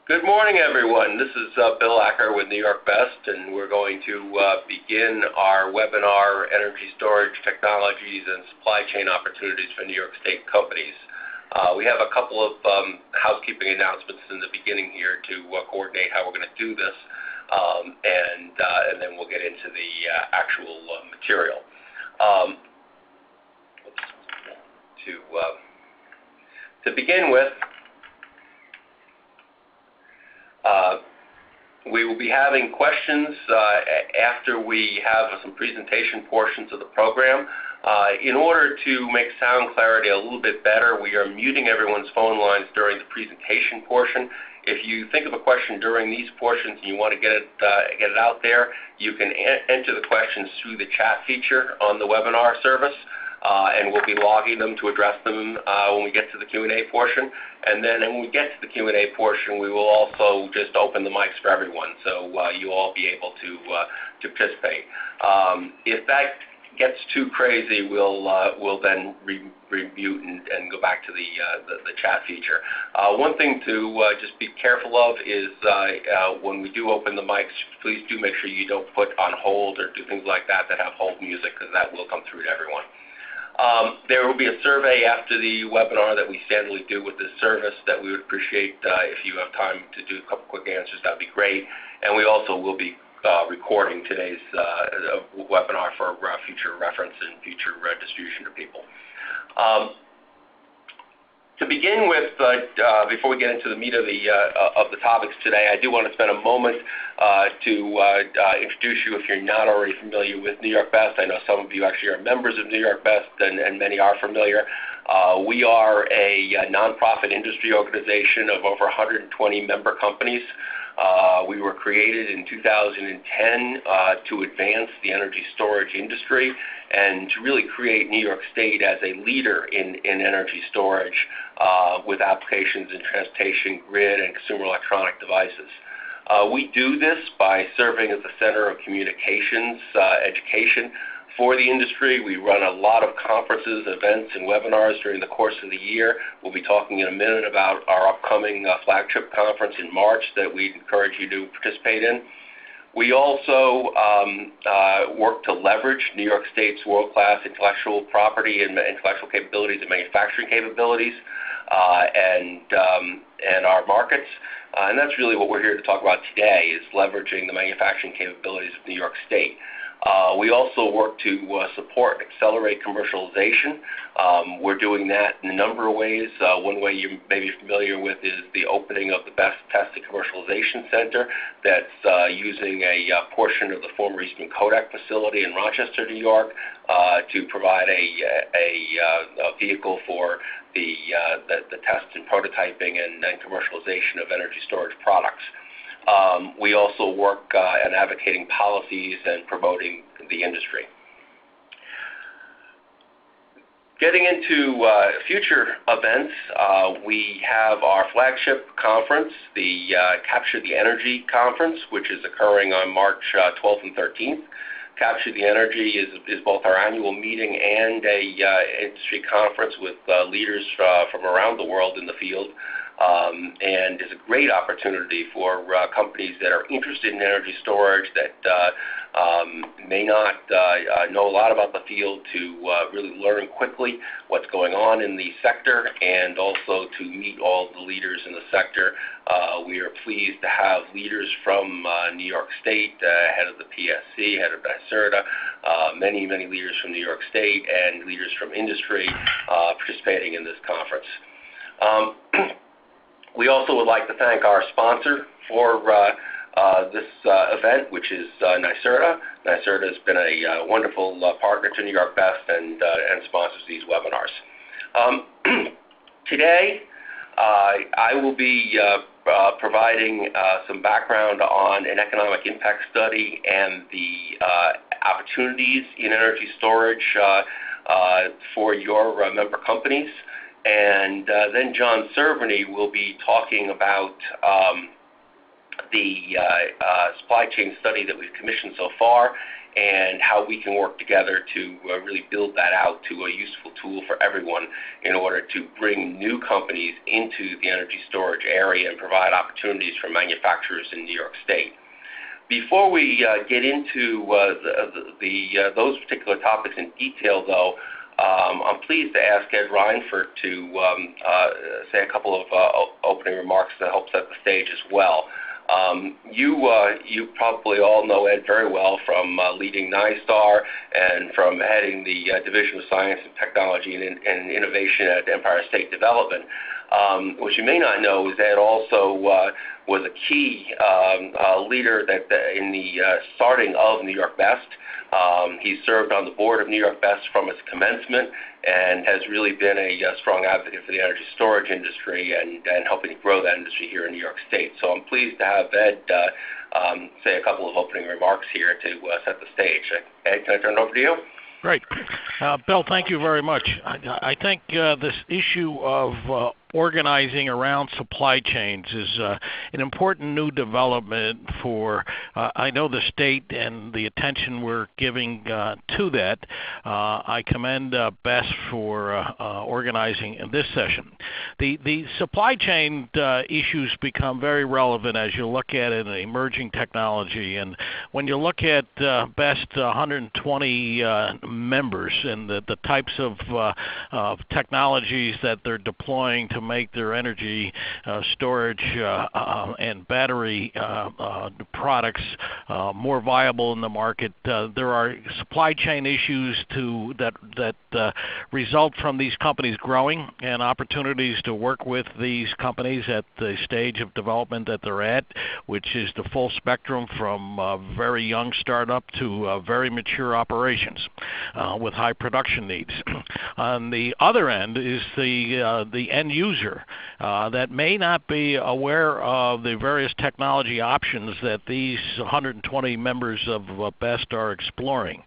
Good morning, everyone. This is Bill Acker with New York Best, and we're going to begin our webinar, Energy Storage Technologies and Supply Chain Opportunities for New York State Companies. We have a couple of housekeeping announcements in the beginning here to coordinate how we're going to do this, and then we'll get into the actual material. To begin with, we will be having questions after we have some presentation portions of the program. In order to make sound clarity a little bit better, we are muting everyone's phone lines during the presentation portion. If you think of a question during these portions and you want to get it out there, you can enter the questions through the chat feature on the webinar service. And we'll be logging them to address them when we get to the Q&A portion. And then when we get to the Q&A portion, we will also just open the mics for everyone, so you'll all be able to participate. If that gets too crazy, we'll then remute and go back to the chat feature. One thing to just be careful of is when we do open the mics, please do make sure you don't put on hold or do things like that have hold music, because that will come through to everyone. There will be a survey after the webinar that we standardly do with this service that we would appreciate if you have time to do a couple quick answers. That would be great. And we also will be recording today's webinar for future reference and future distribution to people. To begin with, before we get into the meat of the topics today, I do want to spend a moment to introduce you, if you're not already familiar with New York Best. I know some of you actually are members of New York Best, and many are familiar. We are a nonprofit industry organization of over 120 member companies. We were created in 2010 to advance the energy storage industry and to really create New York State as a leader in energy storage with applications in transportation, grid, and consumer electronic devices. We do this by serving as the center of communications, education for the industry. We run a lot of conferences, events, and webinars during the course of the year. We'll be talking in a minute about our upcoming flagship conference in March that we encourage you to participate in. We also work to leverage New York State's world-class intellectual property and intellectual capabilities and manufacturing capabilities and our markets. And that's really what we're here to talk about today, is leveraging the manufacturing capabilities of New York State. We also work to support and accelerate commercialization. We're doing that in a number of ways. One way you may be familiar with is the opening of the Best Test and Commercialization Center that's using a portion of the former Eastman Kodak facility in Rochester, New York, to provide a vehicle for the test and prototyping and commercialization of energy storage products. We also work on advocating policies and promoting the industry. Getting into future events, we have our flagship conference, the Capture the Energy Conference, which is occurring on March 12th and 13th. Capture the Energy is both our annual meeting and a industry conference with leaders from around the world in the field. And is a great opportunity for companies that are interested in energy storage that may not know a lot about the field to really learn quickly what's going on in the sector, and also to meet all the leaders in the sector. We are pleased to have leaders from New York State, head of the PSC, head of NYS, many leaders from New York State and leaders from industry participating in this conference. We also would like to thank our sponsor for this event, which is NYS. NYS has been a wonderful partner to New York Best and sponsors these webinars. Today, I will be providing some background on an economic impact study and the opportunities in energy storage for your member companies. And then John Cerveny will be talking about the supply chain study that we've commissioned so far and how we can work together to really build that out to a useful tool for everyone in order to bring new companies into the energy storage area and provide opportunities for manufacturers in New York State. Before we get into those particular topics in detail, though, I'm pleased to ask Ed Reinford to say a couple of opening remarks to help set the stage as well. You probably all know Ed very well from leading NYSTAR and from heading the Division of Science and Technology and Innovation at Empire State Development. What you may not know is Ed also was a key leader in the starting of New York Best. He served on the board of New York Best from its commencement and has really been a strong advocate for the energy storage industry and helping to grow that industry here in New York State. So I'm pleased to have Ed say a couple of opening remarks here to set the stage. Ed, can I turn it over to you? Great. Bill, thank you very much. I think this issue of organizing around supply chains is an important new development for, I know, the state and the attention we're giving to that. I commend Best for organizing in this session. The supply chain issues become very relevant as you look at it in emerging technology. And when you look at Best 120 members and the types of technologies that they're deploying to make their energy storage and battery products more viable in the market. There are supply chain issues that result from these companies growing and opportunities to work with these companies at the stage of development that they're at, which is the full spectrum from very young startup to very mature operations with high production needs. On the other end is the end user that may not be aware of the various technology options that these 120 members of Best are exploring.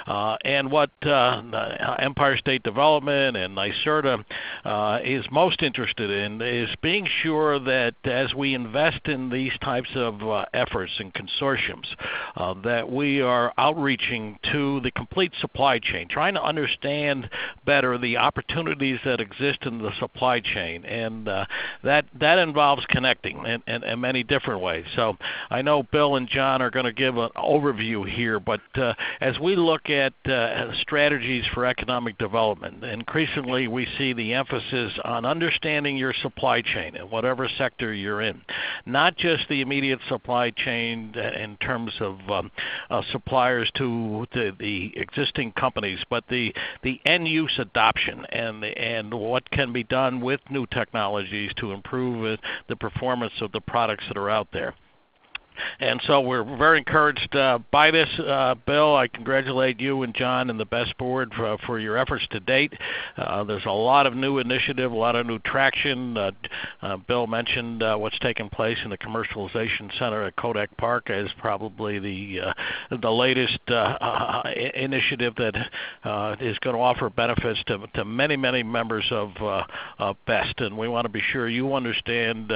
And what Empire State Development and NYSERDA is most interested in is being sure that as we invest in these types of efforts and consortiums, that we are outreaching to the complete supply chain, trying to understand better the opportunities that exist in the supply chain. And that involves connecting in many different ways. So I know Bill and John are going to give an overview here, but as we look at strategies for economic development, increasingly we see the emphasis on understanding your supply chain in whatever sector you're in, not just the immediate supply chain in terms of suppliers to the existing companies, but the end use adoption and what can be done with new technologies to improve the performance of the products that are out there. And so we're very encouraged by this. Bill, I congratulate you and John and the Best Board for your efforts to date. There's a lot of new initiative, a lot of new traction. Bill mentioned what's taking place in the Commercialization Center at Kodak Park as probably the latest initiative that is going to offer benefits to many, many members of Best. And we want to be sure you understand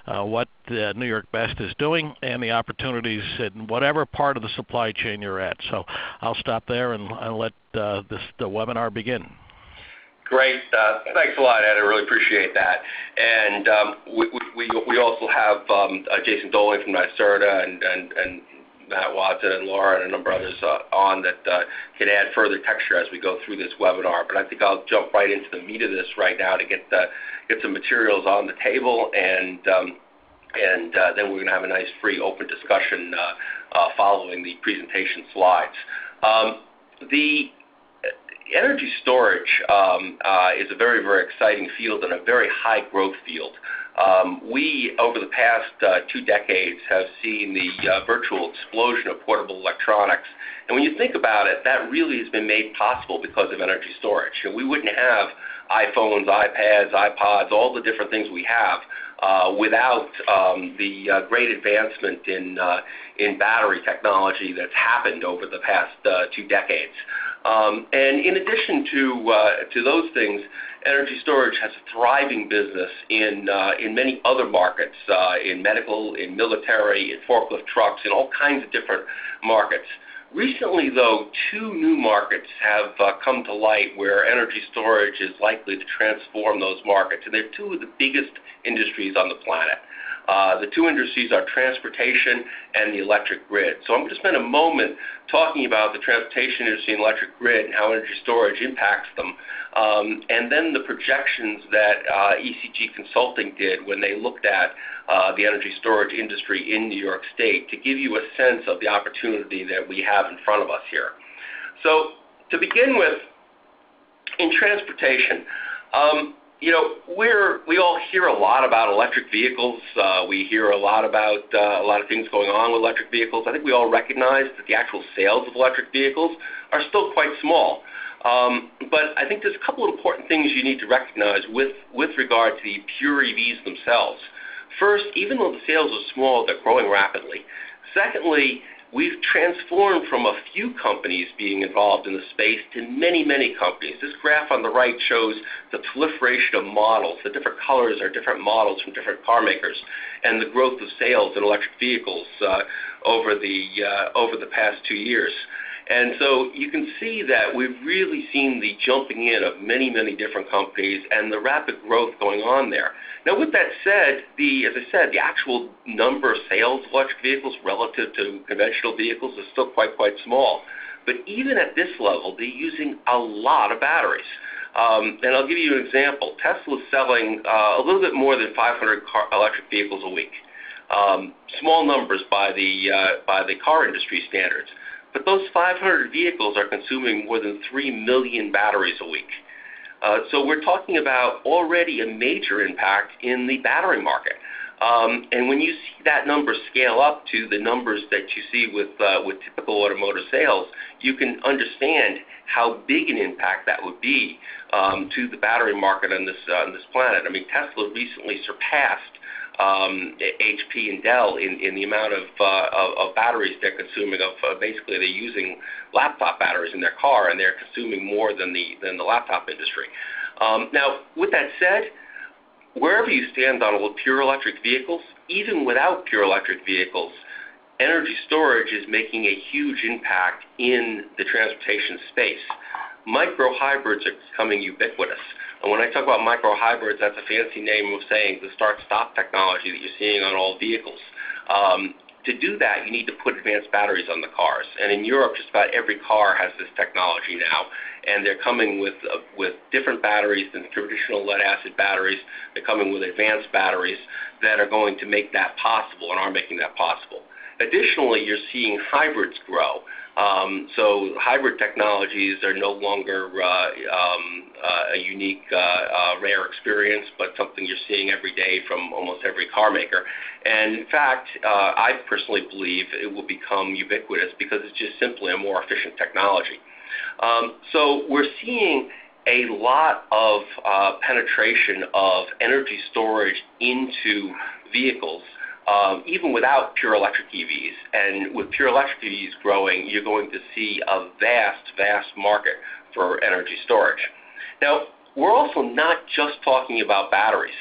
what New York Best is doing and the opportunities in whatever part of the supply chain you're at. So I'll stop there and let the webinar begin. Great. Thanks a lot, Ed. I really appreciate that. And we also have Jason Doling from NYSERDA and Matt Watson and Laura and a number of others on that can add further texture as we go through this webinar. But I think I'll jump right into the meat of this right now to get some materials on the table, and then we're going to have a nice free open discussion following the presentation slides. The energy storage is a very, very exciting field and a very high growth field. We, over the past 2 decades, have seen the virtual explosion of portable electronics. And when you think about it, that really has been made possible because of energy storage. And we wouldn't have iPhones, iPads, iPods, all the different things we have without the great advancement in battery technology that's happened over the past 2 decades. And in addition to those things, energy storage has a thriving business in many other markets, in medical, in military, in forklift trucks, in all kinds of different markets. Recently, though, two new markets have come to light where energy storage is likely to transform those markets, and they're two of the biggest industries on the planet. The two industries are transportation and the electric grid. So I'm going to spend a moment talking about the transportation industry and electric grid and how energy storage impacts them, and then the projections that ECG Consulting did when they looked at the energy storage industry in New York State to give you a sense of the opportunity that we have in front of us here. So to begin with, in transportation, we all hear a lot about electric vehicles. We hear a lot about a lot of things going on with electric vehicles. I think we all recognize that the actual sales of electric vehicles are still quite small. But I think there's a couple of important things you need to recognize with regard to the pure EVs themselves. First, even though the sales are small, they're growing rapidly. Secondly, we've transformed from a few companies being involved in the space to many, many companies. This graph on the right shows the proliferation of models. The different colors are different models from different car makers, and the growth of sales in electric vehicles over the past 2 years. And so you can see that we've really seen the jumping in of many, many different companies and the rapid growth going on there. Now, with that said, as I said, the actual number of sales of electric vehicles relative to conventional vehicles is still quite small. But even at this level, they're using a lot of batteries. And I'll give you an example. Tesla's selling a little bit more than 500 electric vehicles a week. Small numbers by the car industry standards. But those 500 vehicles are consuming more than 3 million batteries a week. So we're talking about already a major impact in the battery market. And when you see that number scale up to the numbers that you see with typical automotive sales, you can understand how big an impact that would be to the battery market on this planet. I mean, Tesla recently surpassed HP and Dell in the amount of batteries they're consuming. Basically, they're using laptop batteries in their car, and they're consuming more than the laptop industry. Now, with that said, wherever you stand on pure electric vehicles, even without pure electric vehicles, energy storage is making a huge impact in the transportation space. Micro-hybrids are becoming ubiquitous. And when I talk about micro-hybrids, that's a fancy name of saying the start-stop technology that you're seeing on all vehicles. To do that, you need to put advanced batteries on the cars. And in Europe, just about every car has this technology now. And they're coming with different batteries than traditional lead-acid batteries. They're coming with advanced batteries that are going to make that possible and are making that possible. Additionally, you're seeing hybrids grow. So hybrid technologies are no longer a unique, rare experience, but something you're seeing every day from almost every car maker. And in fact, I personally believe it will become ubiquitous because it's just simply a more efficient technology. So we're seeing a lot of penetration of energy storage into vehicles, even without pure electric EVs. And with pure electric EVs growing, you're going to see a vast market for energy storage. Now, we're also not just talking about batteries.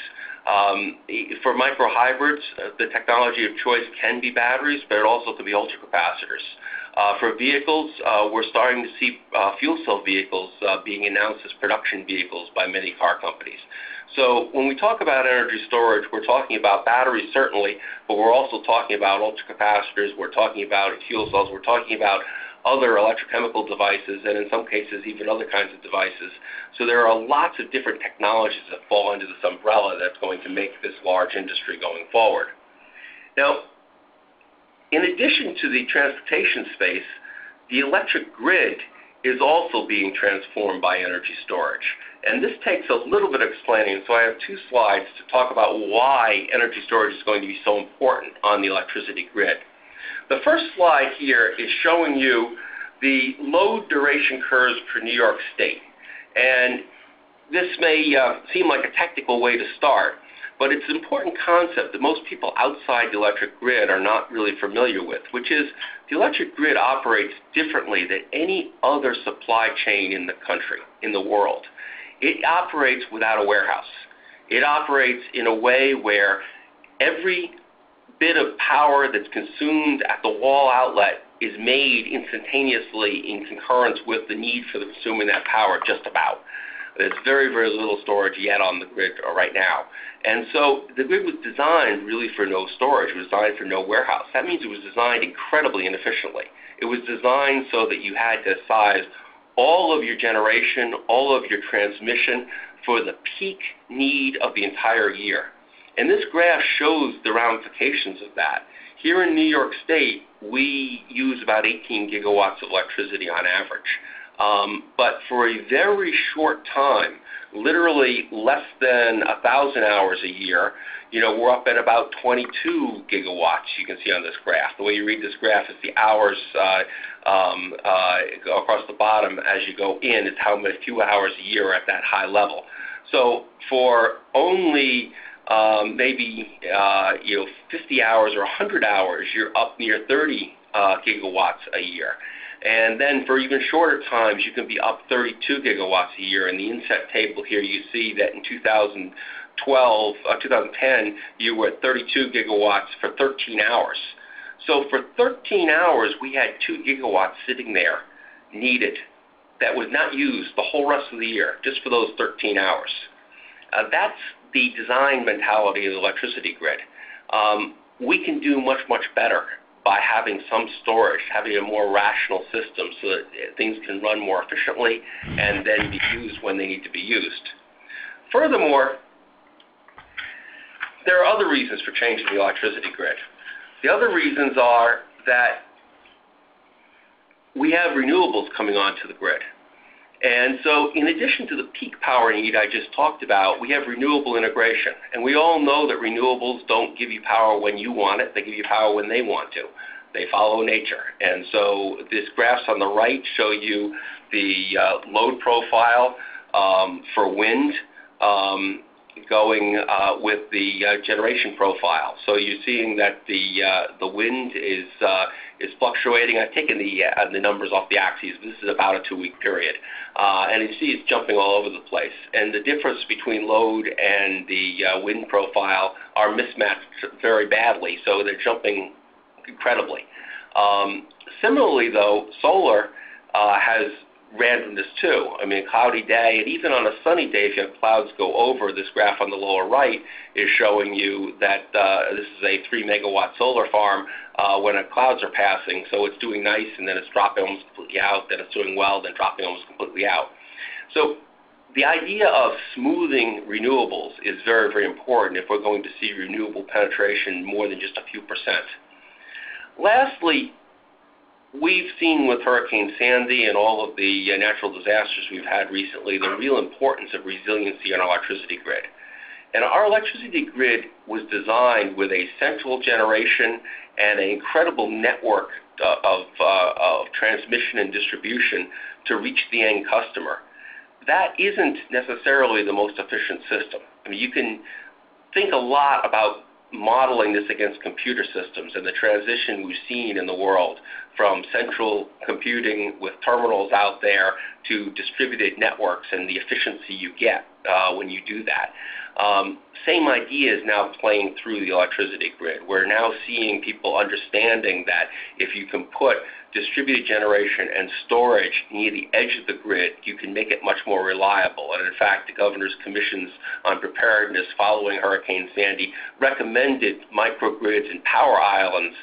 For microhybrids, the technology of choice can be batteries, but it also could be ultracapacitors. For vehicles, we're starting to see fuel cell vehicles being announced as production vehicles by many car companies. So when we talk about energy storage, we're talking about batteries certainly, but we're also talking about ultracapacitors, we're talking about fuel cells, we're talking about other electrochemical devices, and in some cases even other kinds of devices. So there are lots of different technologies that fall under this umbrella that's going to make this large industry going forward. Now, in addition to the transportation space, the electric grid is also being transformed by energy storage. And this takes a little bit of explaining, so I have 2 slides to talk about why energy storage is going to be so important on the electricity grid. The first slide here is showing you the load duration curves for New York State. And this may seem like a technical way to start, but it's an important concept that most people outside the electric grid are not really familiar with, which is the electric grid operates differently than any other supply chain in the country, in the world. It operates without a warehouse. It operates in a way where every bit of power that's consumed at the wall outlet is made instantaneously in concurrence with the need for consuming that power, just about. There's very, very little storage yet on the grid right now. And so the grid was designed really for no storage. It was designed for no warehouse. That means it was designed incredibly inefficiently. It was designed so that you had to size all of your generation, all of your transmission for the peak need of the entire year. And this graph shows the ramifications of that. Here in New York State, we use about 18 gigawatts of electricity on average. But for a very short time, literally less than 1,000 hours a year, we're up at about 22 gigawatts, you can see on this graph. The way you read this graph is the hours across the bottom as you go in. It's how many few hours a year at that high level. So for only maybe 50 hours or 100 hours, you're up near 30 gigawatts a year. And then for even shorter times, you can be up 32 gigawatts a year. In the inset table here, you see that in 2010, you were at 32 gigawatts for 13 hours. So for 13 hours, we had 2 gigawatts sitting there needed that was not used the whole rest of the year, just for those 13 hours. That's the design mentality of the electricity grid. We can do much, much better by having some storage, having a more rational system so that things can run more efficiently and then be used when they need to be used. Furthermore, there are other reasons for changing the electricity grid. The other reasons are that we have renewables coming onto the grid. And so in addition to the peak power need I just talked about, we have renewable integration. And we all know that renewables don't give you power when you want it. They give you power when they want to. They follow nature. And so these graphs on the right show you the load profile for wind going with the generation profile. So you're seeing that the wind is fluctuating. I've taken the numbers off the axes. This is about a 2-week period. And you see it's jumping all over the place. And the difference between load and the wind profile are mismatched very badly, so they're jumping incredibly. Similarly, though, solar has randomness too. I mean, a cloudy day, and even on a sunny day, if you have clouds go over, this graph on the lower right is showing you that this is a 3 megawatt solar farm when clouds are passing, so it's doing nice and then it's dropping almost completely out, then it's doing well, then dropping almost completely out. So the idea of smoothing renewables is very, very important if we're going to see renewable penetration more than just a few percent. Lastly, we've seen with Hurricane Sandy and all of the natural disasters we've had recently the real importance of resiliency in our electricity grid. And our electricity grid was designed with a central generation and an incredible network of transmission and distribution to reach the end customer. That isn't necessarily the most efficient system. I mean, you can think a lot about modeling this against computer systems and the transition we've seen in the world from central computing with terminals out there to distributed networks and the efficiency you get when you do that. Same idea is now playing through the electricity grid. We're now seeing people understanding that if you can put distributed generation and storage near the edge of the grid, you can make it much more reliable. And in fact, the Governor's Commissions on Preparedness following Hurricane Sandy recommended microgrids and power islands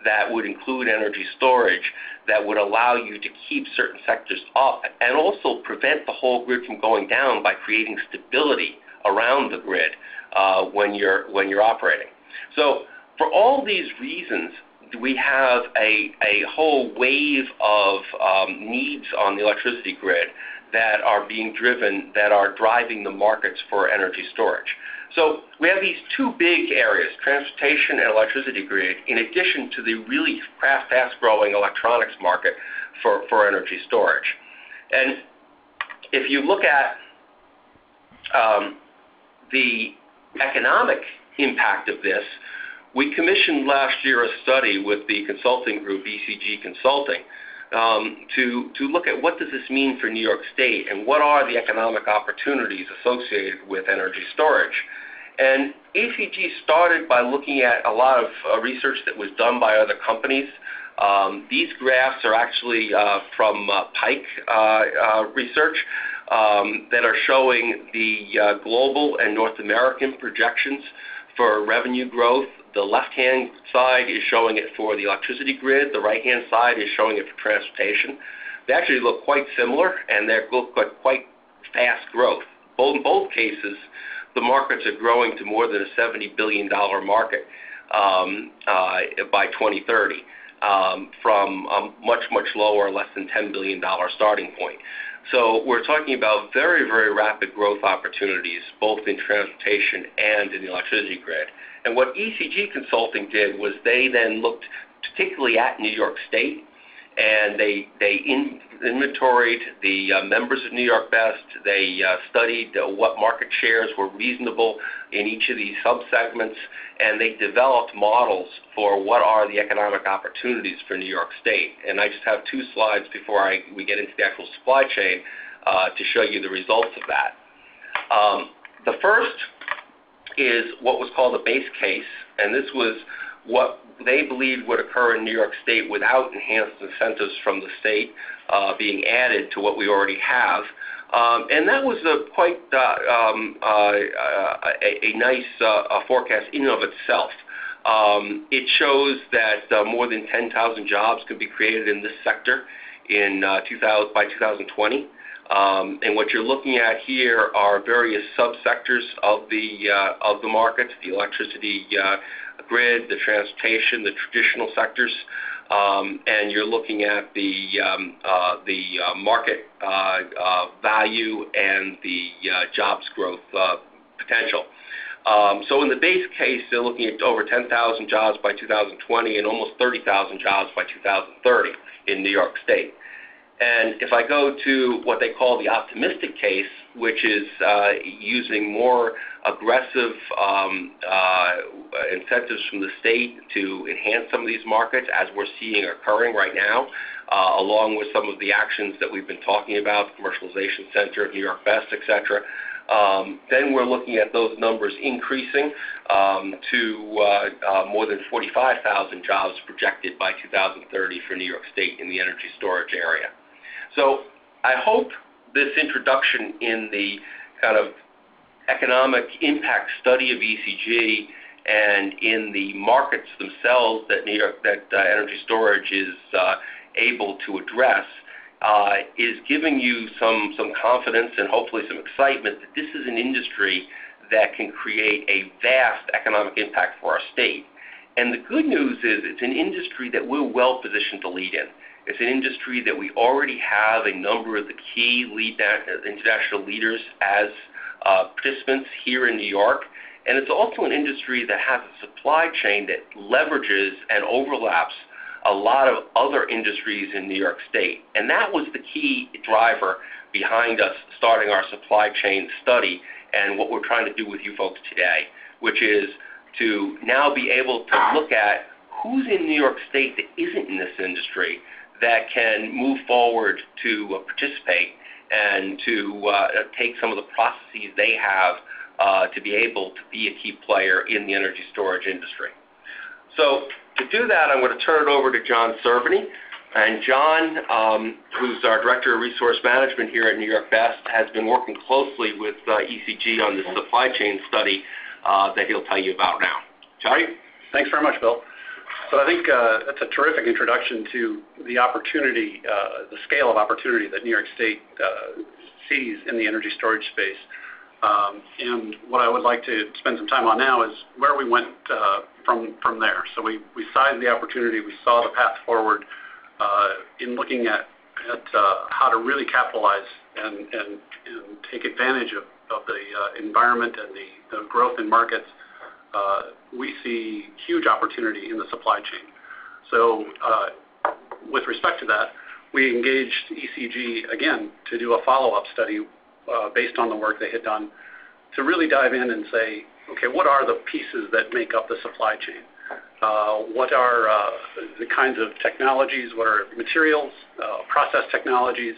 that would include energy storage that would allow you to keep certain sectors up and also prevent the whole grid from going down by creating stability around the grid when you're operating. So for all these reasons, we have a whole wave of needs on the electricity grid that are being driven, that are driving the markets for energy storage. So we have these two big areas, transportation and electricity grid, in addition to the really fast-growing electronics market for energy storage. And if you look at the economic impact of this, we commissioned last year a study with the consulting group, ECG Consulting, to look at what does this mean for New York State and what are the economic opportunities associated with energy storage. And ECG started by looking at a lot of research that was done by other companies. These graphs are actually from Pike research that are showing the global and North American projections for revenue growth. The left-hand side is showing it for the electricity grid. The right-hand side is showing it for transportation. They actually look quite similar, and they look like quite fast growth. In both cases, the markets are growing to more than a $70 billion market by 2030 from a much, much lower, less than $10 billion starting point. So we're talking about very, very rapid growth opportunities, both in transportation and in the electricity grid. And what ECG Consulting did was they then looked particularly at New York State, and they inventoried the members of New York Best. They studied what market shares were reasonable in each of these subsegments, and they developed models for what are the economic opportunities for New York State. And I just have two slides before we get into the actual supply chain to show you the results of that. The first is what was called a base case, and this was what they believed would occur in New York State without enhanced incentives from the state being added to what we already have. And that was quite a nice forecast in and of itself. It shows that more than 10,000 jobs could be created in this sector by 2020. And what you're looking at here are various subsectors of the markets, the electricity grid, the transportation, the traditional sectors, and you're looking at the market value and the jobs growth potential. So in the base case, they're looking at over 10,000 jobs by 2020 and almost 30,000 jobs by 2030 in New York State. And if I go to what they call the optimistic case, which is using more aggressive incentives from the state to enhance some of these markets, as we're seeing occurring right now, along with some of the actions that we've been talking about, the Commercialization Center, New York Best, et cetera, then we're looking at those numbers increasing to more than 45,000 jobs projected by 2030 for New York State in the energy storage area. So I hope this introduction in the kind of economic impact study of ECG and in the markets themselves that energy storage is able to address is giving you some confidence and hopefully some excitement that this is an industry that can create a vast economic impact for our state. And the good news is it's an industry that we're well positioned to lead in. It's an industry that we already have a number of the key international leaders as participants here in New York. And it's also an industry that has a supply chain that leverages and overlaps a lot of other industries in New York State. And that was the key driver behind us starting our supply chain study and what we're trying to do with you folks today, which is to now be able to look at who's in New York State that isn't in this industry that can move forward to participate and to take some of the processes they have to be able to be a key player in the energy storage industry. So to do that, I'm going to turn it over to John Cerveny. And John, who's our Director of Resource Management here at New York Best, has been working closely with ECG on the supply chain study that he'll tell you about now. Johnny? Thanks very much, Bill. So I think that's a terrific introduction to the opportunity, the scale of opportunity that New York State sees in the energy storage space. And what I would like to spend some time on now is where we went from there. So we sized the opportunity, we saw the path forward in looking at how to really capitalize and take advantage of the environment and the growth in markets. We see huge opportunity in the supply chain. So with respect to that, we engaged ECG again to do a follow-up study based on the work they had done to really dive in and say, okay, what are the pieces that make up the supply chain? What are the kinds of technologies, what are materials, process technologies,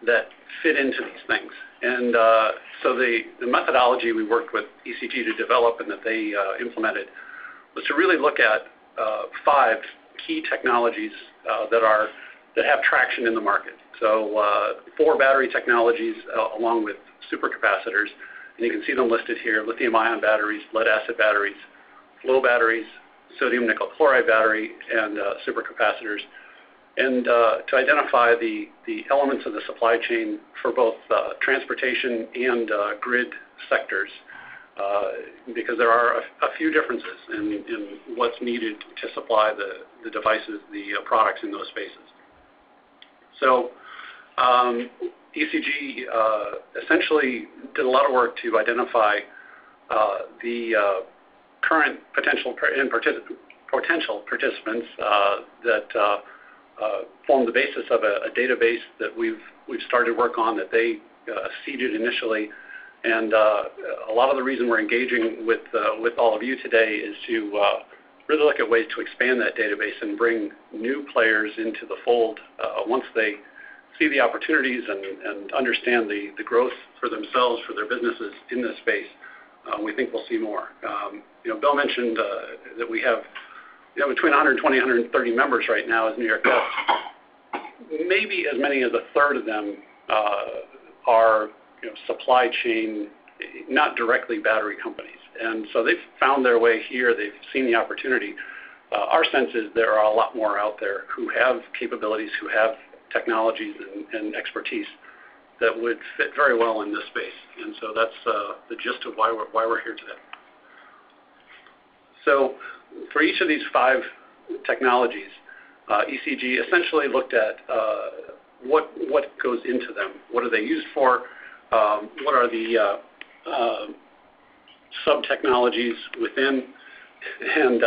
that fit into these things. And so the methodology we worked with ECG to develop and that they implemented was to really look at 5 key technologies that have traction in the market. So 4 battery technologies along with supercapacitors, and you can see them listed here: lithium-ion batteries, lead-acid batteries, flow batteries, sodium nickel chloride battery, and supercapacitors. And to identify the elements of the supply chain for both transportation and grid sectors, because there are a few differences in what's needed to supply the devices, the products in those spaces. So ECG essentially did a lot of work to identify the current potential participants that form the basis of a database that we've started work on that they seeded initially. And a lot of the reason we're engaging with all of you today is to really look at ways to expand that database and bring new players into the fold once they see the opportunities and understand the growth for themselves, for their businesses in this space. We think we'll see more. Bill mentioned that we have between 120 and 130 members right now as New York West. Maybe as many as a third of them are supply chain, not directly battery companies. And so they've found their way here. They've seen the opportunity. Our sense is there are a lot more out there who have capabilities, who have technologies and expertise that would fit very well in this space. And so that's the gist of why we're here today. So for each of these 5 technologies, ECG essentially looked at what goes into them. What are they used for? What are the sub-technologies within? And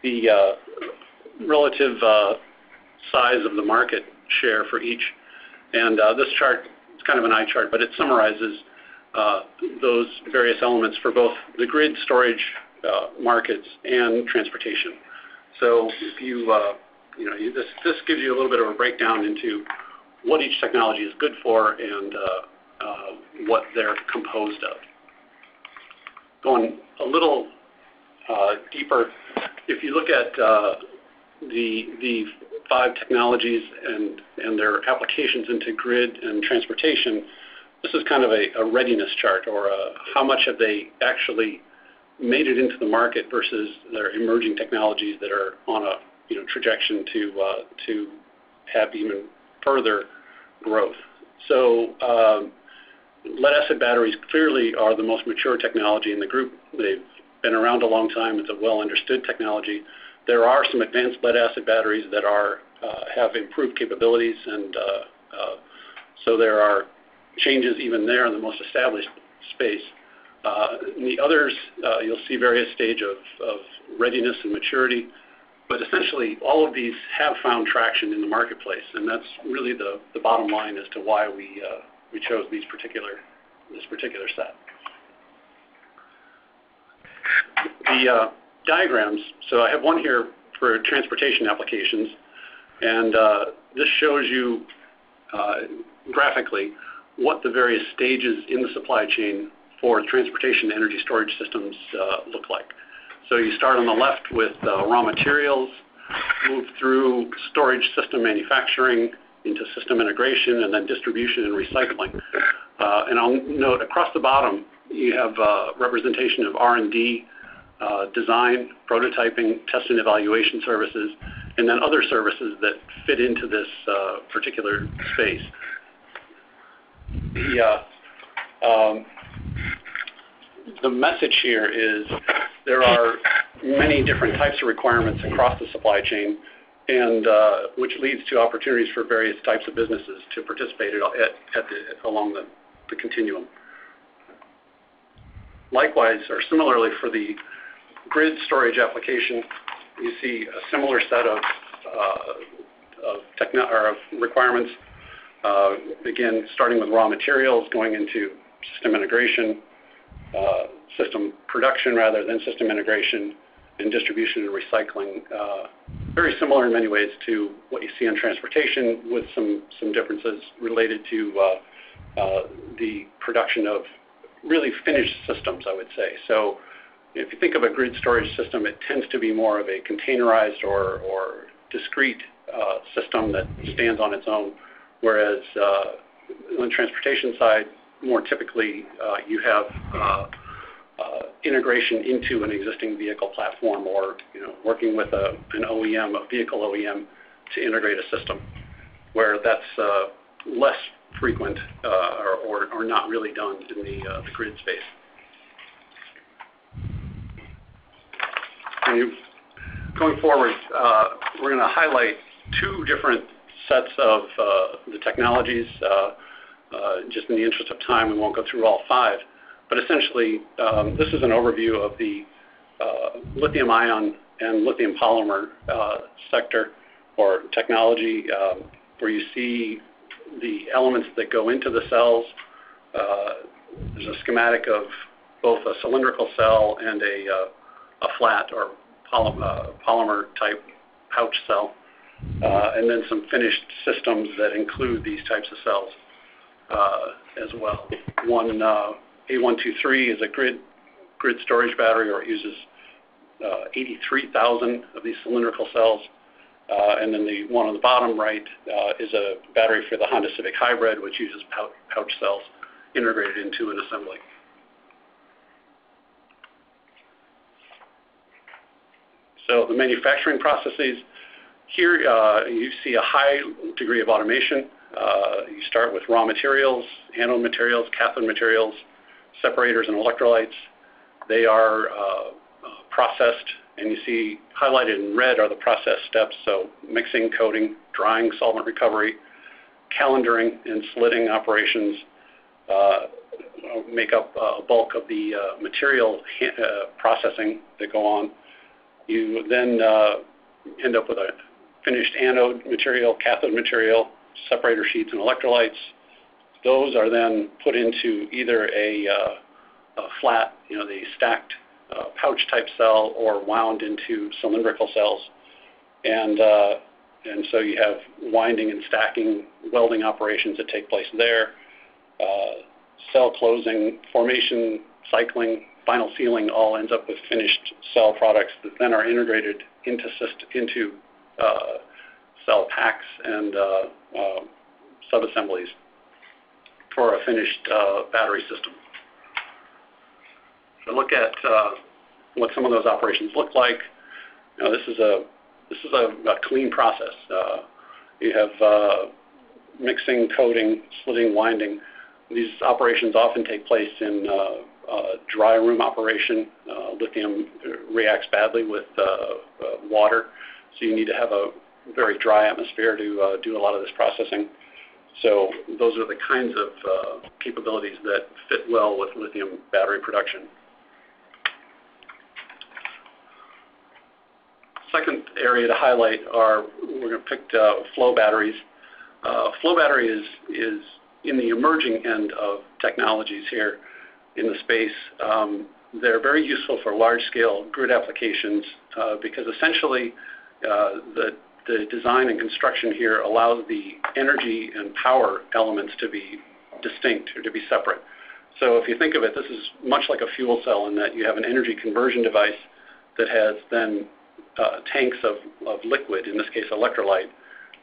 the relative size of the market share for each. And this chart is kind of an eye chart, but it summarizes those various elements for both the grid storage markets and transportation. So if this gives you a little bit of a breakdown into what each technology is good for and what they're composed of. Going a little deeper, if you look at the 5 technologies and their applications into grid and transportation, this is kind of a readiness chart, or how much have they actually made it into the market versus their emerging technologies that are on a trajectory to have even further growth. So lead-acid batteries clearly are the most mature technology in the group. They've been around a long time. It's a well-understood technology. There are some advanced lead-acid batteries that have improved capabilities, and so there are changes even there in the most established space. In the others, you'll see various stage of readiness and maturity, but essentially all of these have found traction in the marketplace, and that's really the bottom line as to why we chose this particular set. The diagrams, so I have one here for transportation applications, and this shows you graphically what the various stages in the supply chain for transportation energy storage systems look like. So you start on the left with raw materials, move through storage system manufacturing into system integration, and then distribution and recycling. And I'll note across the bottom you have representation of R&D, design, prototyping, test and evaluation services, and then other services that fit into this particular space. The message here is there are many different types of requirements across the supply chain, and which leads to opportunities for various types of businesses to participate along the continuum. Likewise, or similarly for the grid storage application, you see a similar set of requirements. Again, starting with raw materials, going into system integration, system production rather than system integration, and distribution and recycling. Very similar in many ways to what what you see on transportation, with some differences related to the production of really finished systems, I would say. So if you think of a grid storage system, it tends to be more of a containerized or discrete system that stands on its own, whereas on the transportation side, more typically you have integration into an existing vehicle platform, or working with an OEM, a vehicle OEM, to integrate a system, where that's less frequent or not really done in the grid space. And going forward, we're going to highlight two different sets of the technologies. Just in the interest of time, we won't go through all five. But essentially, this is an overview of the lithium-ion and lithium polymer sector or technology, where you see the elements that go into the cells. There's a schematic of both a cylindrical cell and a flat or polymer type pouch cell, and then some finished systems that include these types of cells as well. One A123 is a grid storage battery, or it uses 83,000 of these cylindrical cells. And then the one on the bottom right is a battery for the Honda Civic Hybrid, which uses pouch cells integrated into an assembly. So the manufacturing processes, here you see a high degree of automation. You start with raw materials, anode materials, cathode materials, separators, and electrolytes. They are processed, and you see highlighted in red are the process steps, so mixing, coating, drying, solvent recovery, calendaring, and slitting operations make up a bulk of the material processing that go on. You then end up with a finished anode material, cathode material, separator sheets, and electrolytes. Those are then put into either a flat, the stacked pouch type cell, or wound into cylindrical cells. And so you have winding and stacking, welding operations that take place there. Cell closing, formation, cycling, final sealing all ends up with finished cell products that then are integrated into cell packs and subassemblies for a finished battery system. So look at what some of those operations look like. This is a clean process. You have mixing, coating, slitting, winding. These operations often take place in dry room operation. Lithium reacts badly with water, so you need to have a very dry atmosphere to do a lot of this processing. So those are the kinds of capabilities that fit well with lithium battery production. Second area to highlight are, we're going to pick flow batteries. Flow battery is in the emerging end of technologies here in the space. They're very useful for large-scale grid applications because essentially the design and construction here allows the energy and power elements to be distinct or to be separate. So if you think of it, this is much like a fuel cell in that you have an energy conversion device that has then tanks of liquid, in this case electrolyte,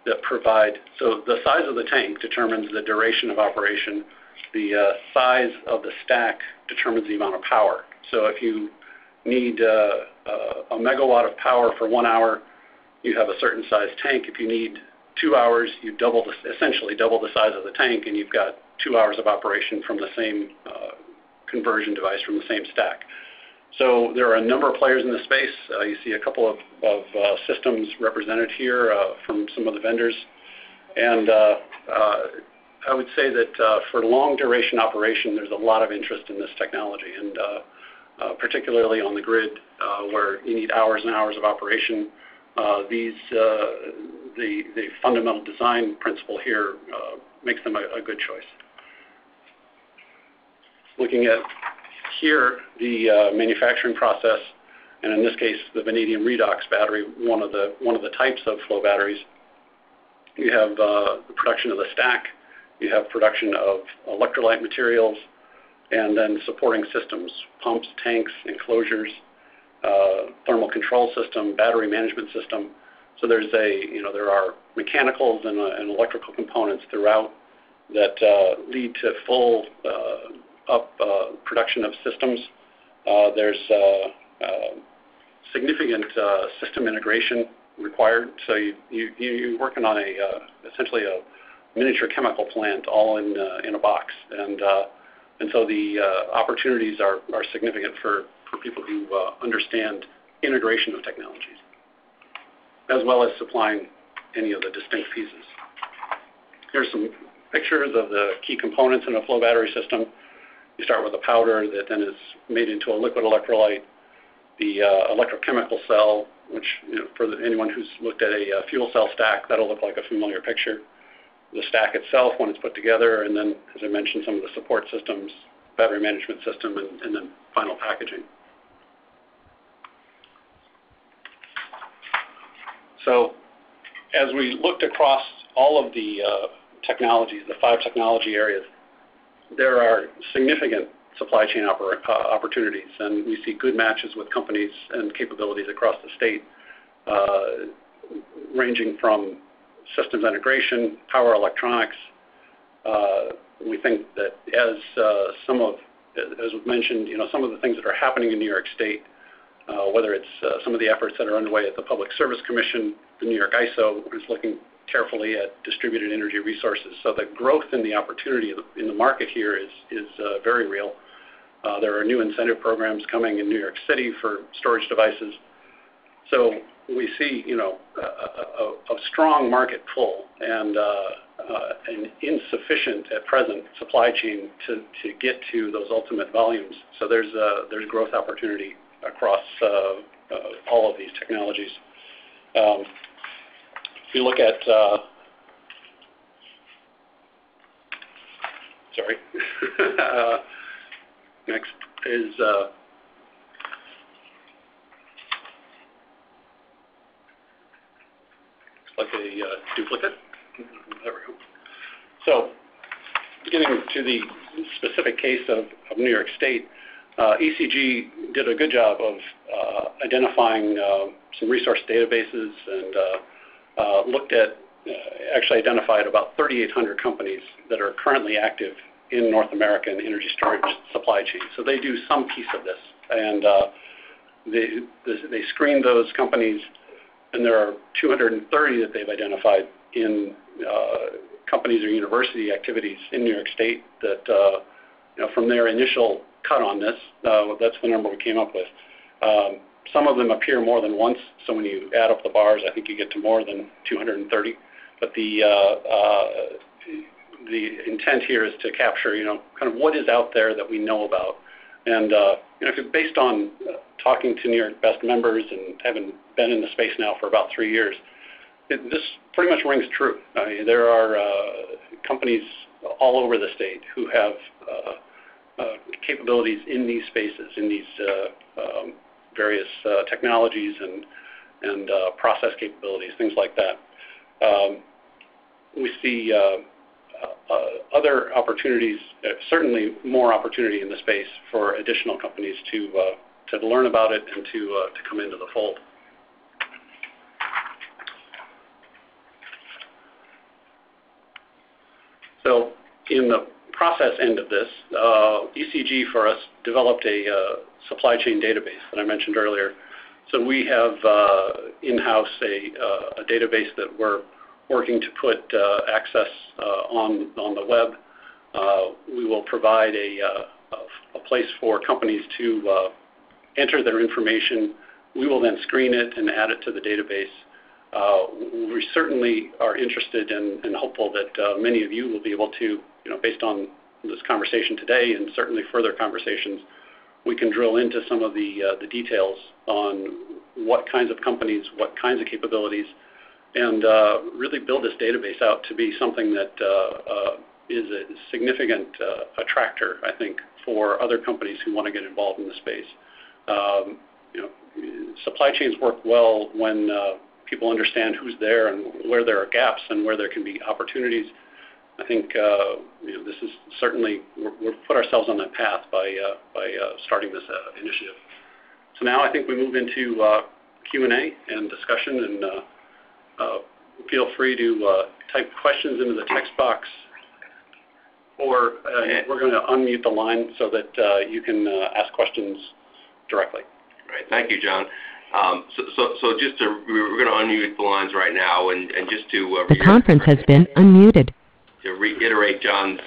that provide, so the size of the tank determines the duration of operation. The size of the stack determines the amount of power. So if you need a megawatt of power for 1 hour, you have a certain size tank. If you need 2 hours, you essentially double the size of the tank, and you've got 2 hours of operation from the same conversion device from the same stack. So there are a number of players in this space. You see a couple of systems represented here from some of the vendors. And I would say that for long duration operation, there's a lot of interest in this technology, and particularly on the grid where you need hours and hours of operation. The fundamental design principle here makes them a good choice. Looking at here, the manufacturing process, and in this case, the vanadium redox battery, one of the types of flow batteries. You have the production of the stack. You have production of electrolyte materials, and then supporting systems, pumps, tanks, enclosures, thermal control system, battery management system. So there are mechanicals and electrical components throughout that lead to full up production of systems. There's significant system integration required. So you're working on essentially a miniature chemical plant all in a box, and so the opportunities are significant for people who understand integration of technologies, as well as supplying any of the distinct pieces. Here's some pictures of the key components in a flow battery system. You start with a powder that then is made into a liquid electrolyte, the electrochemical cell, which for anyone who's looked at a fuel cell stack, that'll look like a familiar picture. The stack itself when it's put together, and then, as I mentioned, some of the support systems, battery management system, and then final packaging. So as we looked across all of the technologies, the 5 technology areas, there are significant supply chain opportunities, and we see good matches with companies and capabilities across the state, ranging from systems integration, power electronics. We think that as we've mentioned, some of the things that are happening in New York State, whether it's some of the efforts that are underway at the Public Service Commission, the New York ISO is looking carefully at distributed energy resources. So the growth in the opportunity in the market here is very real. There are new incentive programs coming in New York City for storage devices. So we see, a strong market pull and an insufficient at present supply chain to get to those ultimate volumes. So there's growth opportunity across all of these technologies. If you look at, next is like a duplicate. There we go. So getting to the specific case of New York State, ECG did a good job of identifying some resource databases and looked at, actually identified about 3,800 companies that are currently active in North American energy storage supply chain. So they do some piece of this, and they screened those companies, and there are 230 that they've identified in companies or university activities in New York State that, from their initial cut on this, that's the number we came up with. Some of them appear more than once, so when you add up the bars, I think you get to more than 230. But the intent here is to capture, kind of what is out there that we know about. And, based on talking to New York Best members and having been in the space now for about 3 years, this pretty much rings true. There are companies all over the state who have capabilities in these spaces, in these various technologies and process capabilities, things like that. We see other opportunities, certainly more opportunity in the space for additional companies to learn about it and to come into the fold. So in the process end of this, ECG for us developed a supply chain database that I mentioned earlier. So we have in-house a database that we're working to put access on the web. We will provide a place for companies to enter their information. We will then screen it and add it to the database. We certainly are interested and hopeful that many of you will be able to, based on this conversation today and certainly further conversations, we can drill into some of the details on what kinds of companies, what kinds of capabilities, and really build this database out to be something that is a significant attractor, I think, for other companies who want to get involved in the space. Supply chains work well when people understand who's there and where there are gaps and where there can be opportunities. I think this is certainly we've put ourselves on that path by starting this initiative. So now I think we move into Q&A and discussion, and feel free to type questions into the text box, or we're going to unmute the line so that you can ask questions directly. Right. Thank you, John. So just we're going to unmute the lines right now, and just to the conference has been unmuted. To reiterate John's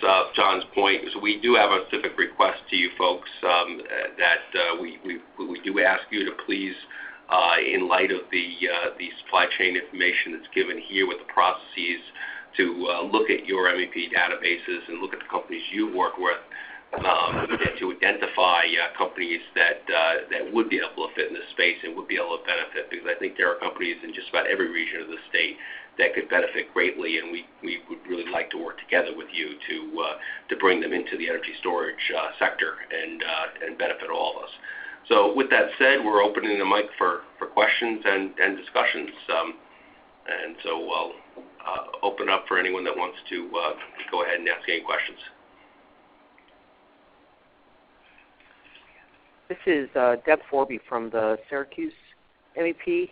point, so we do have a specific request to you folks that we do ask you to please, in light of the supply chain information that's given here with the processes, to look at your MEP databases and look at the companies you work with, and to identify companies that would be able to fit in this space and would be able to benefit, because I think there are companies in just about every region of the state that could benefit greatly, and we would really like to work together with you to bring them into the energy storage sector and benefit all of us. So with that said, we're opening the mic for questions and discussions, and so I'll open up for anyone that wants to go ahead and ask any questions. This is Deb Forby from the Syracuse MEP.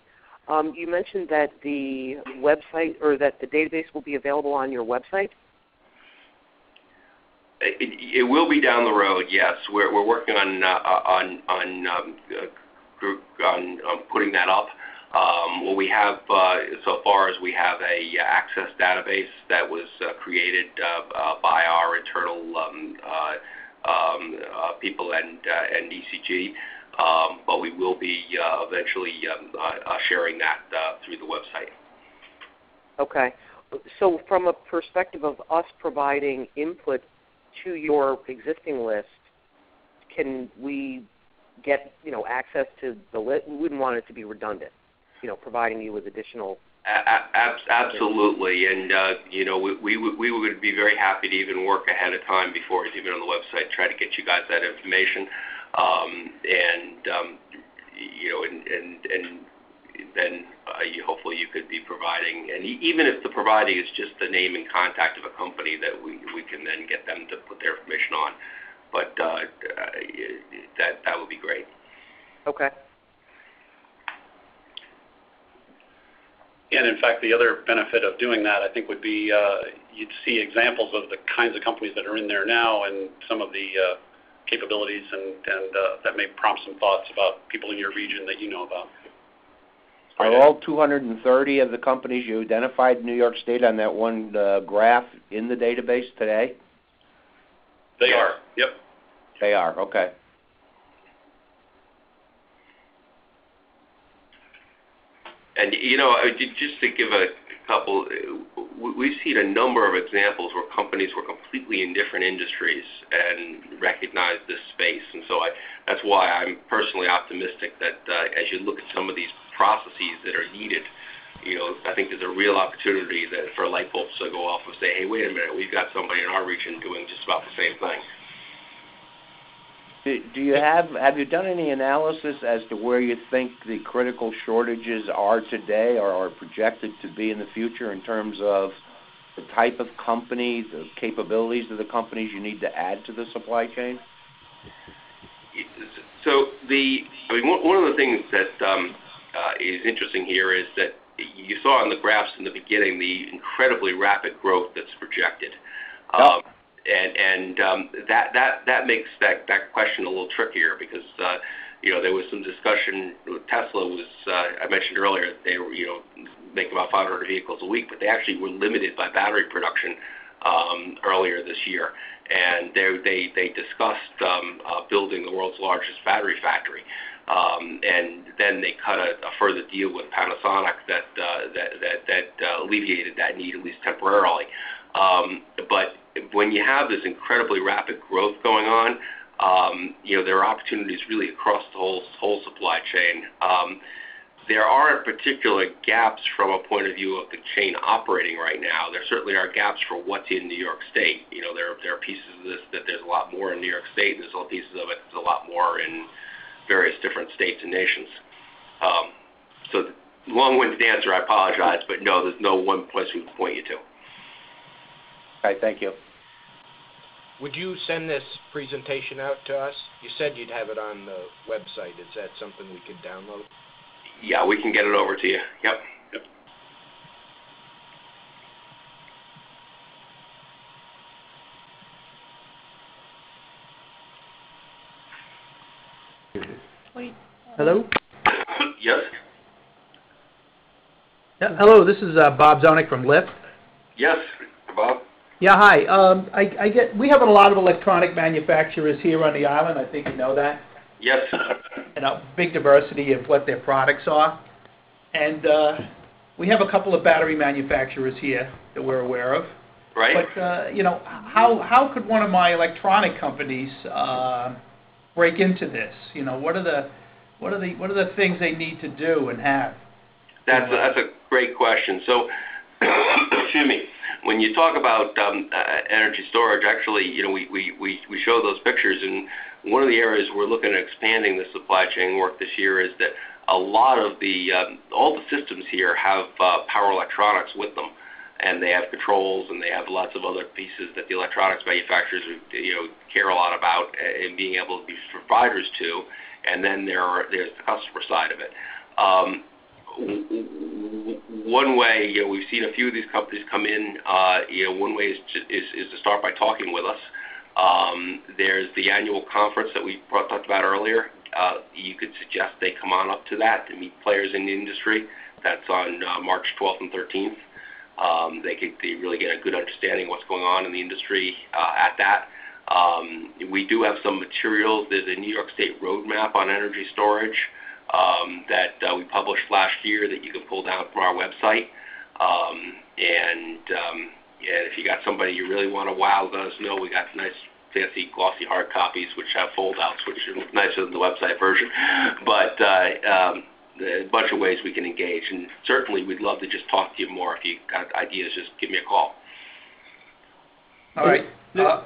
You mentioned that the website, or that the database will be available on your website? It will be down the road, yes. We're working on putting that up. What we have so far is we have a access database that was created by our internal people and ECG, but we will be eventually sharing that through the website. Okay. So from a perspective of us providing input to your existing list, can we get access to the list? We wouldn't want it to be redundant, providing you with additional. Absolutely, and we would be very happy to even work ahead of time before it's even on the website, try to get you guys that information, and then hopefully you could be providing, and even if the providing is just the name and contact of a company, that we can then get them to put their information on, but that would be great. Okay. And in fact, the other benefit of doing that, I think, would be you'd see examples of the kinds of companies that are in there now and some of the capabilities, and that may prompt some thoughts about people in your region that you know about. Are all 230 of the companies you identified in New York State on that one graph in the database today? They are, yep. They are, okay. And, just to give a couple, we've seen a number of examples where companies were completely in different industries and recognized this space. And so that's why I'm personally optimistic that as you look at some of these processes that are needed, I think there's a real opportunity that for light bulbs to go off and say, hey, wait a minute, we've got somebody in our region doing just about the same thing. Do you have you done any analysis as to where you think the critical shortages are today or are projected to be in the future in terms of the type of company, the capabilities of the companies you need to add to the supply chain? So one of the things that is interesting here is that you saw on the graphs in the beginning the incredibly rapid growth that's projected. Yep. And that makes that question a little trickier because there was some discussion. Tesla was I mentioned earlier they were making about 500 vehicles a week, but they actually were limited by battery production earlier this year, and they discussed building the world's largest battery factory, and then they cut a further deal with Panasonic that alleviated that need at least temporarily. But when you have this incredibly rapid growth going on, there are opportunities really across the whole supply chain. There aren't particular gaps from a point of view of the chain operating right now. There certainly are gaps for what's in New York State. There are pieces of this that there's a lot more in New York State, and there's other pieces of it there's a lot more in various different states and nations. So long-winded answer. I apologize, but no, there's no one place we can point you to. Okay, thank you. Would you send this presentation out to us? You said you'd have it on the website. Is that something we could download? Yeah, we can get it over to you. Yep. Hello? Yes? Yeah, hello, this is Bob Zonick from Lyft. Yes, Bob? Yeah, hi. We have a lot of electronic manufacturers here on the island. I think you know that. Yes. And a big diversity of what their products are. And we have a couple of battery manufacturers here that we're aware of. Right. But, how could one of my electronic companies break into this? What are the things they need to do and have? That's a great question. So, excuse me. When you talk about energy storage, actually, we show those pictures, and one of the areas we're looking at expanding the supply chain work this year is that a lot of all the systems here have power electronics with them, and they have controls, and they have lots of other pieces that the electronics manufacturers care a lot about and being able to be providers to, and then there's the customer side of it. One way, we've seen a few of these companies come in. One way is to start by talking with us. There's the annual conference that we talked about earlier. You could suggest they come on up to that to meet players in the industry. That's on March 12th and 13th. They really get a good understanding of what's going on in the industry at that. We do have some materials. There's a New York State roadmap on energy storage that we published last year that you can pull down from our website. And if you got somebody you really want to wow, let us know. We got nice, fancy, glossy hard copies which have fold-outs, which are nicer than the website version. But a bunch of ways we can engage. And certainly we'd love to just talk to you more. If you got ideas, just give me a call. All right.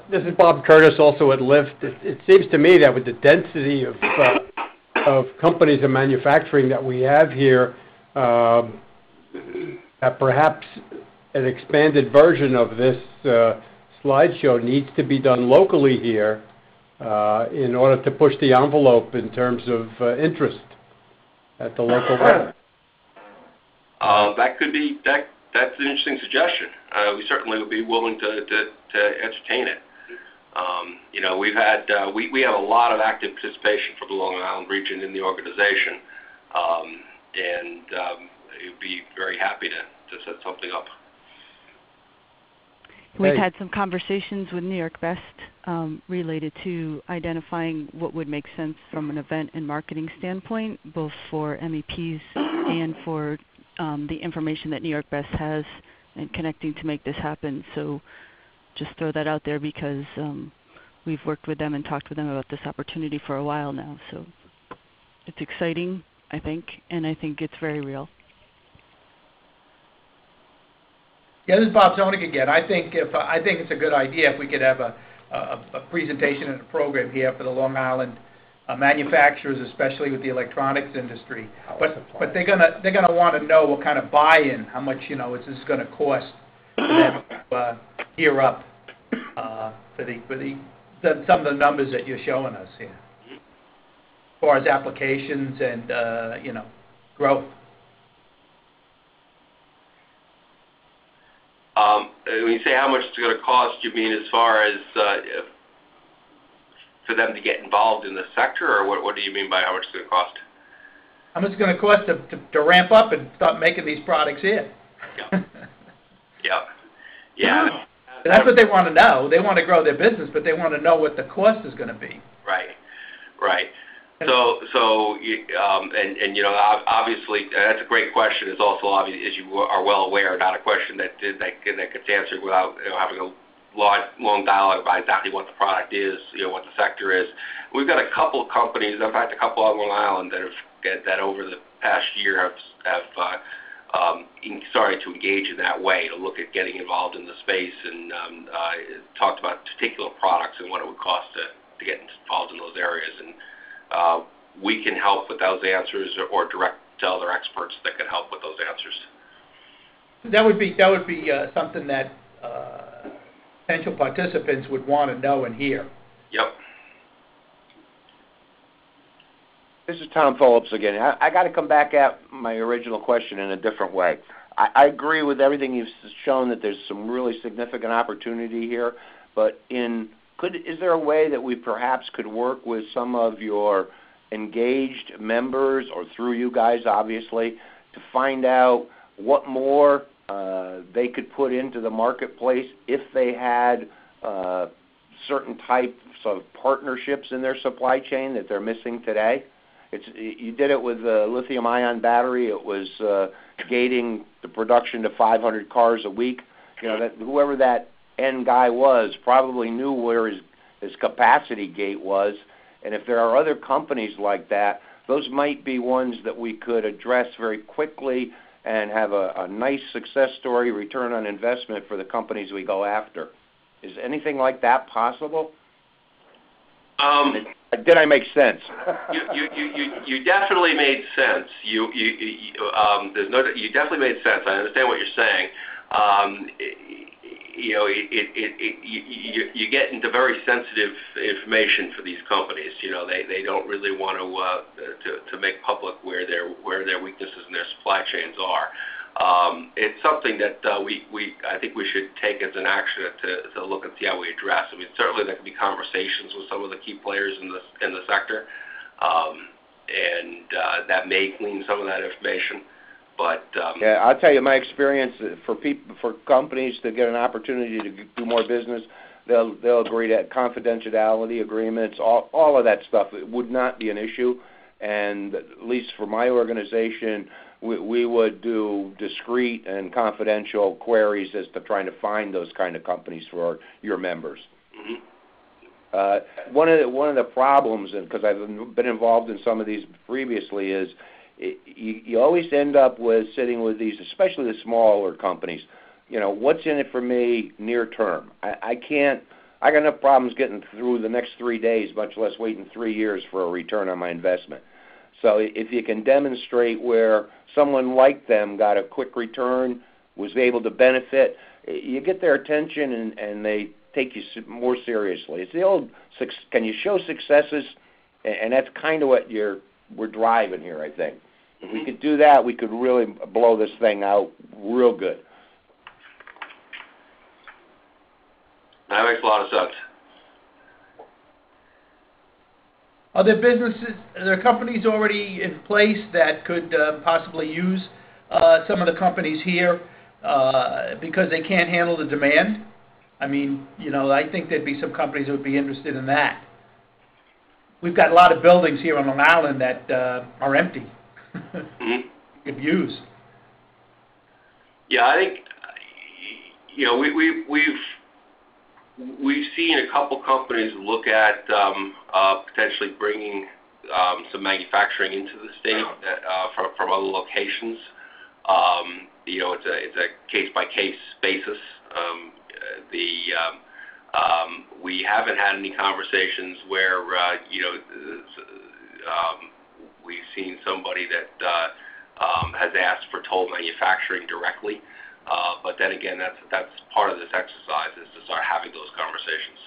This is Bob Curtis, also at Lyft. It seems to me that with the density of companies and manufacturing that we have here, that perhaps an expanded version of this slideshow needs to be done locally here in order to push the envelope in terms of interest at the local level. That could be that's an interesting suggestion. We certainly would be willing to entertain it. We've had we have a lot of active participation from the Long Island region in the organization, and we'd be very happy to set something up. We've had some conversations with New York Best related to identifying what would make sense from an event and marketing standpoint, both for MEPs and for the information that New York Best has and connecting to make this happen. So just throw that out there because we've worked with them and talked with them about this opportunity for a while now. So it's exciting, I think, and I think it's very real. Yeah, this is Bob Zonick again. I think it's a good idea if we could have a presentation and a program here for the Long Island manufacturers, especially with the electronics industry. But they're gonna want to know what kind of buy-in, how much this is going to cost for them to gear up for some of the numbers that you're showing us here, as far as applications and growth. When you say how much it's going to cost, you mean as far as for them to get involved in the sector, or what do you mean by how much it's going to cost? How much it's going to cost to ramp up and start making these products here? Yeah. That's what they want to know. They want to grow their business, but they want to know what the cost is going to be. Right. So obviously that's a great question. It's also obvious, as you are well aware, not a question that gets answered without having a long dialogue about exactly what the product is, what the sector is. We've got a couple of companies, in fact, a couple on Long Island that over the past year have started to engage in that way, to look at getting involved in the space and talked about particular products and what it would cost to get involved in those areas. And we can help with those answers or direct to other experts that could help with those answers. That would be something that potential participants would want to know and hear. Yep. This is Tom Phillips again. I got to come back at my original question in a different way. I agree with everything you've shown that there's some really significant opportunity here, but is there a way that we perhaps could work with some of your engaged members, or through you guys, obviously, to find out what more they could put into the marketplace if they had certain types of partnerships in their supply chain that they're missing today? You did it with the lithium-ion battery. It was gating the production to 500 cars a week. Whoever that end guy was probably knew where his capacity gate was. And if there are other companies like that, those might be ones that we could address very quickly and have a nice success story, return on investment for the companies we go after. Is anything like that possible? Did I make sense? You definitely made sense. You definitely made sense. I understand what you're saying. You get into very sensitive information for these companies. They don't really want to make public where their weaknesses in their supply chains are. It's something that I think we should take as an action to look and see how we address. I mean, certainly there could be conversations with some of the key players in the sector, and that may glean some of that information. But yeah, I'll tell you my experience for companies to get an opportunity to do more business, they'll agree to confidentiality agreements, all of that stuff. It would not be an issue, and at least for my organization, we would do discreet and confidential queries as to trying to find those kind of companies for your members. Mm-hmm. One of the problems, and because I've been involved in some of these previously, is you always end up with sitting with these, especially the smaller companies. What's in it for me near term? I got enough problems getting through the next 3 days, much less waiting 3 years for a return on my investment. So if you can demonstrate where someone like them got a quick return, was able to benefit, you get their attention and they take you more seriously. It's the old, can you show successes? And that's kind of what we're driving here, I think. If we could do that, we could really blow this thing out real good. That makes a lot of sense. Are there companies already in place that could possibly use some of the companies here because they can't handle the demand? I mean, I think there'd be some companies that would be interested in that. We've got a lot of buildings here on Long Island that are empty. Mm-hmm. Could use. Yeah, I think we've seen a couple companies look at potentially bringing some manufacturing into the state from other locations. It's a case-by-case basis. We haven't had any conversations where we've seen somebody that has asked for toll manufacturing directly. But then again, that's part of this exercise, is to start having those conversations.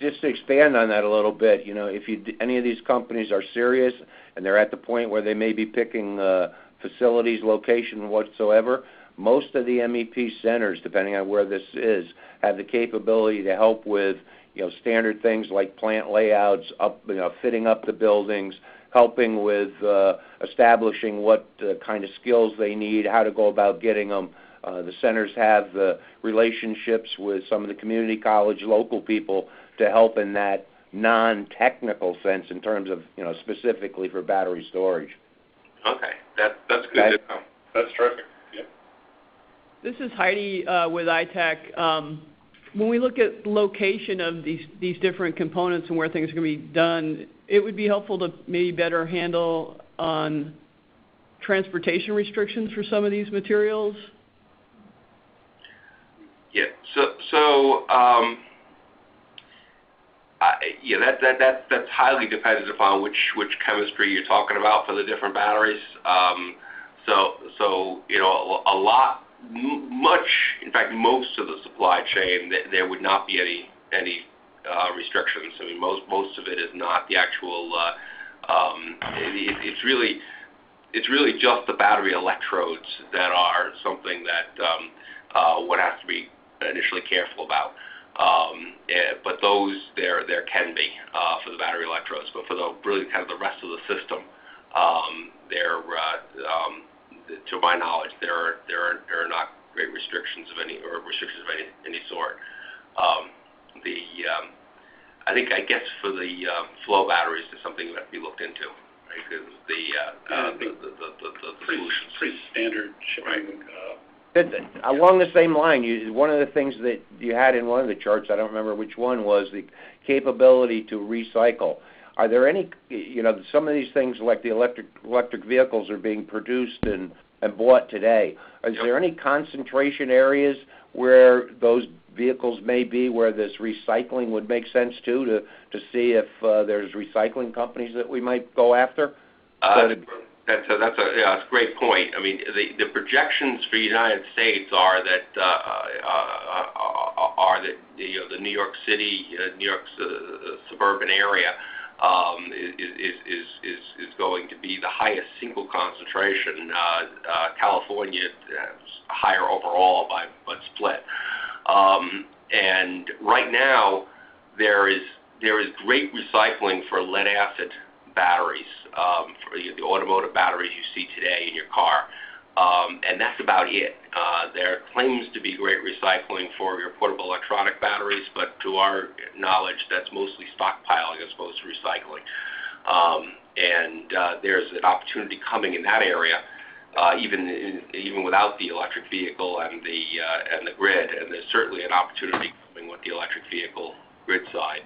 Just to expand on that a little bit, if any of these companies are serious and they're at the point where they may be picking facilities, location whatsoever, most of the MEP centers, depending on where this is, have the capability to help with standard things like plant layouts, fitting up the buildings, helping with establishing what kind of skills they need, how to go about getting them. The centers have the relationships with some of the community college local people to help in that non-technical sense in terms of, specifically for battery storage. Okay, that's good to know. That's terrific. Yep. This is Heidi with iTech. When we look at location of these different components and where things are going to be done, it would be helpful to maybe better handle on transportation restrictions for some of these materials. So That's highly dependent upon which chemistry you're talking about for the different batteries. So in fact, most of the supply chain, there would not be any restrictions. I mean, most of it is not the actual. It's really just the battery electrodes that are something that one has to be initially careful about. But those there can be for the battery electrodes, but for the really kind of the rest of the system, to my knowledge, there are not great restrictions of any sort. I guess for the flow batteries, is something that has to be looked into, right? Because the solutions pretty standard shipping. Right. Along the same line, one of the things that you had in one of the charts, I don't remember which one, was the capability to recycle. Are there any, some of these things like the electric vehicles are being produced and bought today. Is there any concentration areas where those vehicles may be where this recycling would make sense to see if there's recycling companies that we might go after? That's a great point. I mean, the projections for the United States are that the New York City, New York's suburban area is going to be the highest single concentration. California higher overall but split. And right now there is great recycling for lead acid batteries, for the automotive batteries you see today in your car, and that's about it. There claims to be great recycling for your portable electronic batteries, but to our knowledge, that's mostly stockpiling as opposed to recycling. And there's an opportunity coming in that area, even without the electric vehicle and the grid, and there's certainly an opportunity coming with the electric vehicle grid side.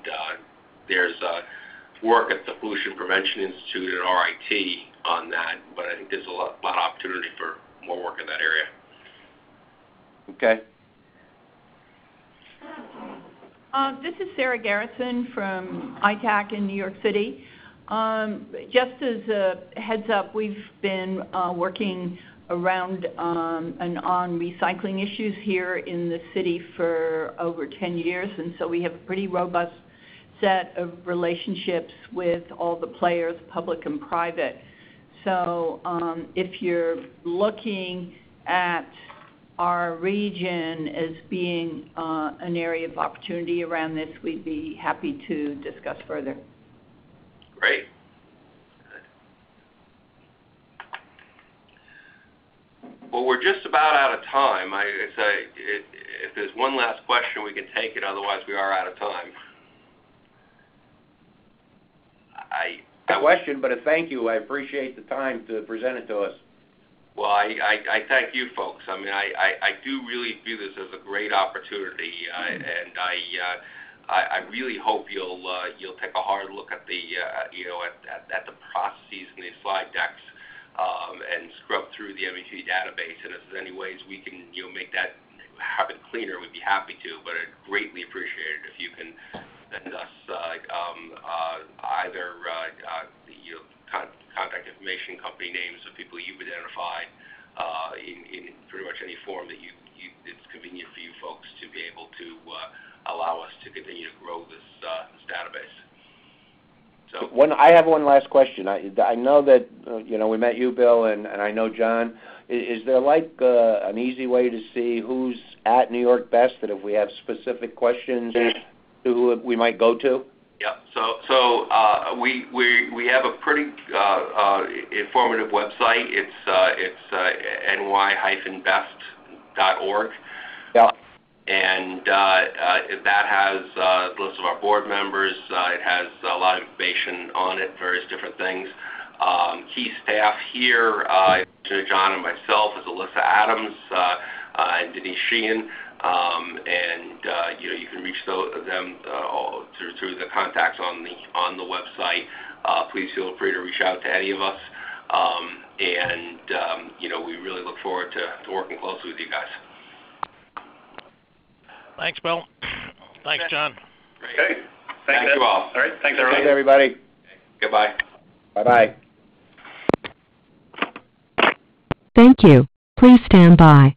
There's work at the Pollution Prevention Institute at RIT on that, but I think there's a lot of opportunity for more work in that area. Okay. This is Sarah Garrison from ITAC in New York City. Just as a heads up, we've been working around and on recycling issues here in the city for over 10 years, and so we have a pretty robust set of relationships with all the players, public and private. So if you're looking at our region as being an area of opportunity around this, we'd be happy to discuss further. Great. Well, we're just about out of time. If there's one last question, we can take it. Otherwise, we are out of time. A question, but a thank you. I appreciate the time to present it to us. Well, I thank you folks. I mean, I do really view this as a great opportunity, and I really hope you'll take a hard look at the at the processes in these slide decks and scrub through the MEP database. And if there's any ways we can make that have it cleaner, we'd be happy to. But I'd greatly appreciate it if you can send us either contact information, company names of people you've identified in pretty much any form that it's convenient for you folks to be able to allow us to continue to grow this database. So I have one last question. I know that we met you, Bill, and I know John. Is there an easy way to see who's at New York Best, that if we have specific questions, who we might go to? Yeah. So we have a pretty informative website. It's ny-best.org. Yeah. And that has a list of our board members. It has a lot of information on it, various different things. Key staff here, John and myself, is Alyssa Adams and Denise Sheehan. You can reach them through the contacts on the website. Please feel free to reach out to any of us. We really look forward to working closely with you guys. Thanks, Bill. Thanks, John. Okay. Thank you all. All right. Thanks, everybody. Thanks, everybody. Goodbye. Bye-bye. Thank you. Please stand by.